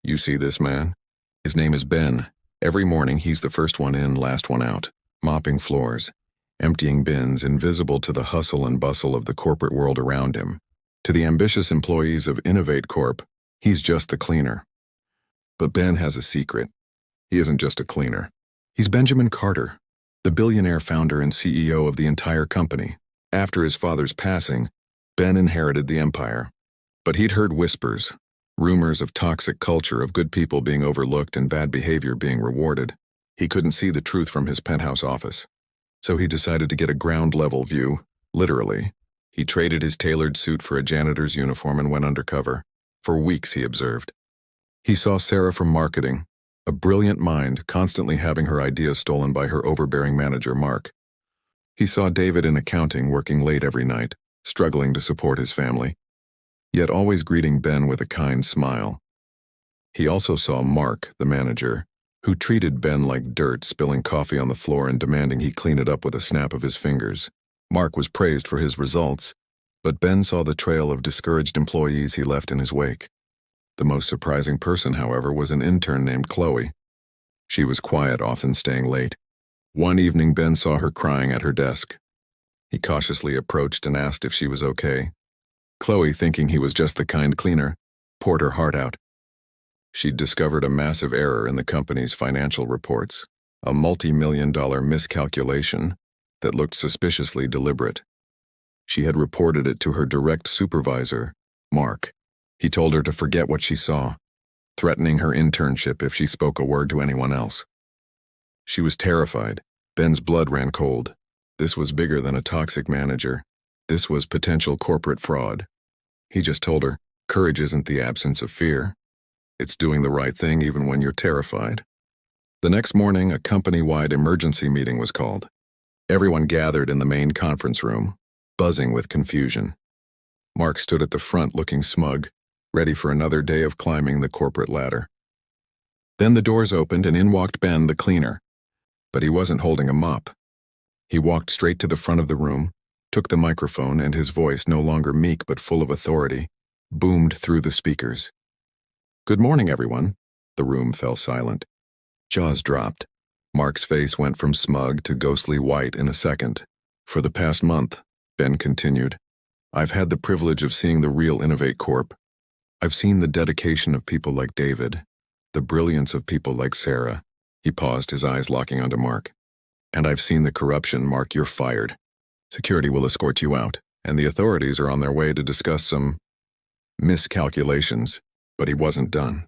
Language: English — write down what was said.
You see this man? His name is Ben. Every morning he's the first one in, last one out, mopping floors, emptying bins, invisible to the hustle and bustle of the corporate world around him. To the ambitious employees of Innovate Corp, he's just the cleaner. But Ben has a secret. He isn't just a cleaner. He's Benjamin Carter, the billionaire founder and CEO of the entire company. After his father's passing, Ben inherited the empire. But he'd heard whispers, rumors of toxic culture, of good people being overlooked and bad behavior being rewarded. He couldn't see the truth from his penthouse office. So he decided to get a ground-level view, literally. He traded his tailored suit for a janitor's uniform and went undercover. For weeks, he observed. He saw Sarah from marketing, a brilliant mind constantly having her ideas stolen by her overbearing manager, Mark. He saw David in accounting working late every night, struggling to support his family, yet always greeting Ben with a kind smile. He also saw Mark, the manager, who treated Ben like dirt, spilling coffee on the floor and demanding he clean it up with a snap of his fingers. Mark was praised for his results, but Ben saw the trail of discouraged employees he left in his wake. The most surprising person, however, was an intern named Chloe. She was quiet, often staying late. One evening, Ben saw her crying at her desk. He cautiously approached and asked if she was okay. Chloe, thinking he was just the kind cleaner, poured her heart out. She'd discovered a massive error in the company's financial reports, a multi-million-dollar miscalculation that looked suspiciously deliberate. She had reported it to her direct supervisor, Mark. He told her to forget what she saw, threatening her internship if she spoke a word to anyone else. She was terrified. Ben's blood ran cold. This was bigger than a toxic manager. This was potential corporate fraud. He just told her, courage isn't the absence of fear. It's doing the right thing even when you're terrified. The next morning, a company-wide emergency meeting was called. Everyone gathered in the main conference room, buzzing with confusion. Mark stood at the front looking smug, ready for another day of climbing the corporate ladder. Then the doors opened and in walked Ben, the cleaner. But he wasn't holding a mop. He walked straight to the front of the room, took the microphone, and his voice, no longer meek but full of authority, boomed through the speakers. "Good morning, everyone." The room fell silent. Jaws dropped. Mark's face went from smug to ghostly white in a second. "For the past month," Ben continued, "I've had the privilege of seeing the real Innovate Corp. I've seen the dedication of people like David, the brilliance of people like Sarah." He paused, his eyes locking onto Mark. "And I've seen the corruption. Mark, you're fired. Security will escort you out, and the authorities are on their way to discuss some miscalculations." But he wasn't done.